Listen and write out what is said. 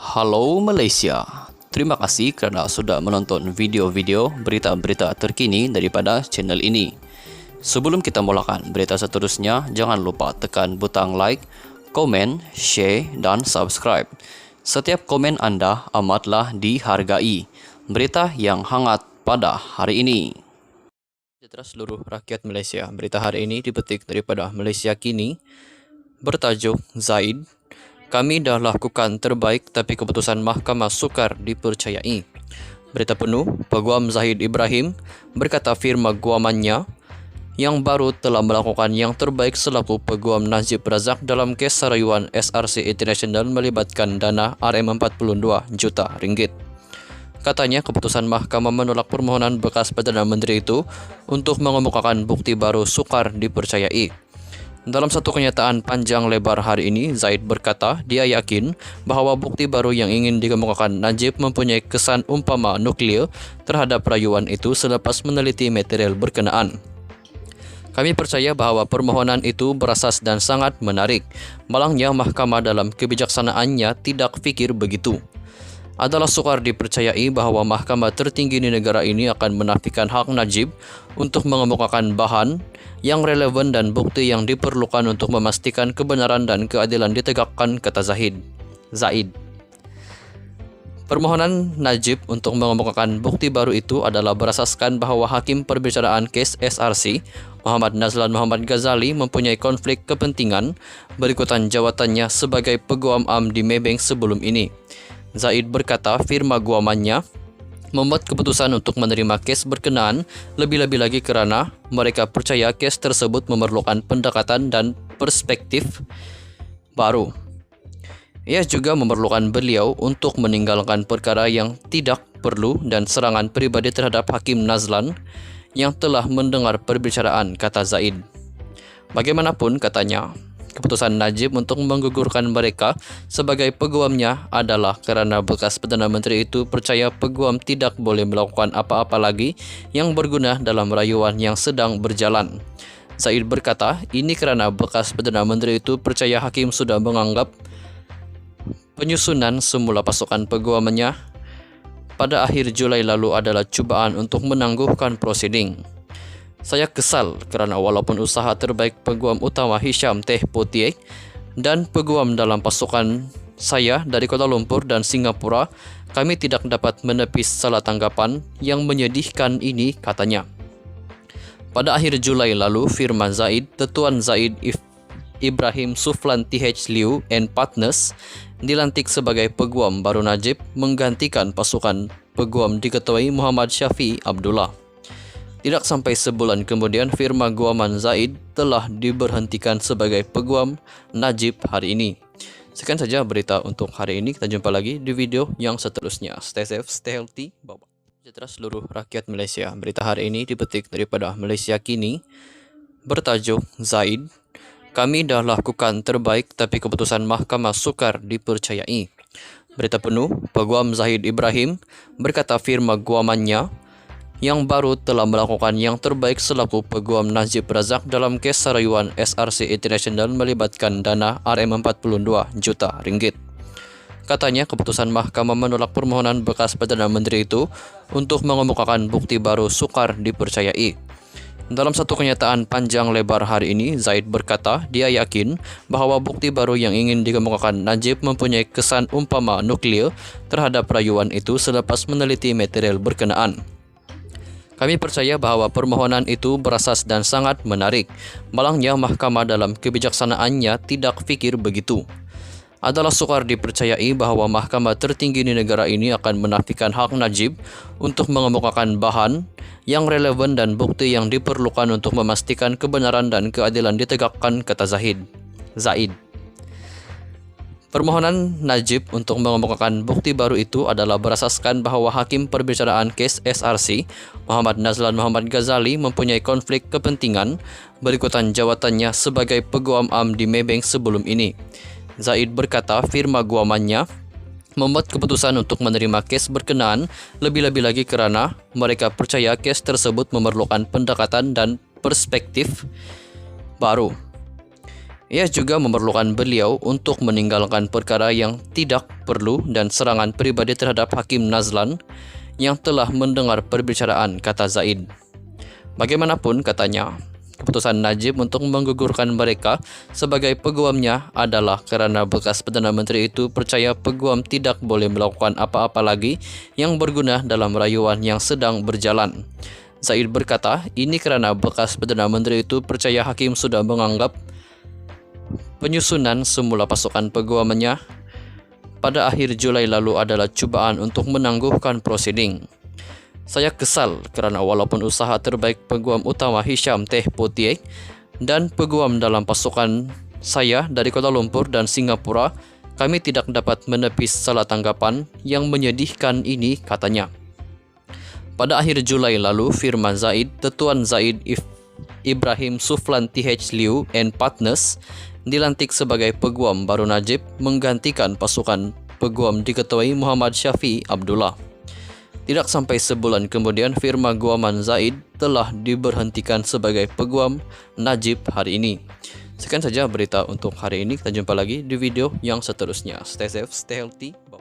Halo Malaysia, terima kasih kerana sudah menonton video-video berita-berita terkini daripada channel ini. Sebelum kita mulakan berita seterusnya, jangan lupa tekan butang like, komen, share dan subscribe. Setiap komen anda amatlah dihargai. Berita yang hangat pada hari ini. Sejahtera seluruh rakyat Malaysia, berita hari ini dipetik daripada Malaysia Kini bertajuk Zaid. Kami dah lakukan terbaik tapi keputusan mahkamah sukar dipercayai. Berita penuh, Peguam Zahid Ibrahim berkata firma guamannya yang baru telah melakukan yang terbaik selaku Peguam Najib Razak dalam kes sarayuan SRC International melibatkan dana RM42 juta ringgit. Katanya keputusan mahkamah menolak permohonan bekas Perdana Menteri itu untuk mengemukakan bukti baru sukar dipercayai. Dalam satu kenyataan panjang lebar hari ini, Zaid berkata dia yakin bahawa bukti baru yang ingin dikemukakan Najib mempunyai kesan umpama nuklear terhadap rayuan itu selepas meneliti material berkenaan. Kami percaya bahawa permohonan itu berasas dan sangat menarik. Malangnya mahkamah dalam kebijaksanaannya tidak fikir begitu. Adalah sukar dipercayai bahawa mahkamah tertinggi di negara ini akan menafikan hak Najib untuk mengemukakan bahan yang relevan dan bukti yang diperlukan untuk memastikan kebenaran dan keadilan ditegakkan, kata Zaid. Permohonan Najib untuk mengemukakan bukti baru itu adalah berasaskan bahawa Hakim Perbicaraan Kes SRC Muhammad Nazlan Muhammad Ghazali mempunyai konflik kepentingan berikutan jawatannya sebagai Peguam Am di Maybank sebelum ini. Zaid berkata firma guamannya membuat keputusan untuk menerima kes berkenaan lebih-lebih lagi kerana mereka percaya kes tersebut memerlukan pendekatan dan perspektif baru. Ia juga memerlukan beliau untuk meninggalkan perkara yang tidak perlu dan serangan peribadi terhadap Hakim Nazlan yang telah mendengar perbicaraan, kata Zaid. Bagaimanapun, katanya, keputusan Najib untuk menggugurkan mereka sebagai peguamnya adalah kerana bekas Perdana Menteri itu percaya peguam tidak boleh melakukan apa-apa lagi yang berguna dalam rayuan yang sedang berjalan. Zaid berkata, ini kerana bekas Perdana Menteri itu percaya Hakim sudah menganggap penyusunan semula pasukan peguamannya pada akhir Julai lalu adalah cubaan untuk menangguhkan prosiding. Saya kesal kerana walaupun usaha terbaik Peguam Utama Hisham Teh Potiek dan peguam dalam pasukan saya dari Kuala Lumpur dan Singapura, kami tidak dapat menepis salah tanggapan yang menyedihkan ini, katanya. Pada akhir Julai lalu, firman Zaid, Tetuan Zaid Ibrahim Suflan TH Liu and Partners dilantik sebagai peguam baru Najib menggantikan pasukan peguam diketuai Muhammad Syafiee Abdullah. Tidak sampai sebulan kemudian, firma guaman Zaid telah diberhentikan sebagai peguam Najib hari ini. Sekian saja berita untuk hari ini. Kita jumpa lagi di video yang seterusnya. Stay safe, stay healthy. Bye-bye. Sejahtera seluruh rakyat Malaysia. Berita hari ini dipetik daripada Malaysia Kini bertajuk Zaid. Kami dah lakukan terbaik tapi keputusan mahkamah sukar dipercayai. Berita penuh, Peguam Zahid Ibrahim berkata firma guamannya yang baru telah melakukan yang terbaik selaku Peguam Najib Razak dalam kes sarayuan SRC International melibatkan dana RM42 juta ringgit. Katanya keputusan mahkamah menolak permohonan bekas Perdana Menteri itu untuk mengemukakan bukti baru sukar dipercayai. Dalam satu kenyataan panjang lebar hari ini, Zaid berkata dia yakin bahawa bukti baru yang ingin dikemukakan Najib mempunyai kesan umpama nuklear terhadap rayuan itu selepas meneliti material berkenaan. Kami percaya bahawa permohonan itu berasas dan sangat menarik. Malangnya mahkamah dalam kebijaksanaannya tidak fikir begitu. Adalah sukar dipercayai bahawa mahkamah tertinggi di negara ini akan menafikan hak Najib untuk mengemukakan bahan yang relevan dan bukti yang diperlukan untuk memastikan kebenaran dan keadilan ditegakkan, kata Zaid. Permohonan Najib untuk mengemukakan bukti baru itu adalah berasaskan bahawa Hakim Perbicaraan Kes SRC Muhammad Nazlan Muhammad Ghazali mempunyai konflik kepentingan berikutan jawatannya sebagai Peguam Am di Maybank sebelum ini. Zaid berkata firma guamannya membuat keputusan untuk menerima kes berkenaan lebih-lebih lagi kerana mereka percaya kes tersebut memerlukan pendekatan dan perspektif baru. Ia juga memerlukan beliau untuk meninggalkan perkara yang tidak perlu dan serangan pribadi terhadap Hakim Nazlan yang telah mendengar perbicaraan, kata Zaid. Bagaimanapun, katanya, keputusan Najib untuk menggugurkan mereka sebagai peguamnya adalah kerana bekas Perdana Menteri itu percaya peguam tidak boleh melakukan apa-apa lagi yang berguna dalam rayuan yang sedang berjalan. Zaid berkata, ini kerana bekas Perdana Menteri itu percaya hakim sudah menganggap penyusunan semula pasukan peguamannya pada akhir Julai lalu adalah cubaan untuk menangguhkan prosiding. Saya kesal kerana walaupun usaha terbaik peguam utama Hisham Teh Potiek dan peguam dalam pasukan saya dari Kuala Lumpur dan Singapura, kami tidak dapat menepis salah tanggapan yang menyedihkan ini, katanya. Pada akhir Julai lalu, firman Zaid, Tetuan Zaid Ibrahim Suflan TH Liu and Partners dilantik sebagai peguam baru Najib menggantikan pasukan peguam diketuai Muhammad Syafiee Abdullah. Tidak sampai sebulan kemudian, firma guaman Zaid telah diberhentikan sebagai peguam Najib hari ini. Sekian saja berita untuk hari ini. Kita jumpa lagi di video yang seterusnya. Stay safe, stay healthy. Bye.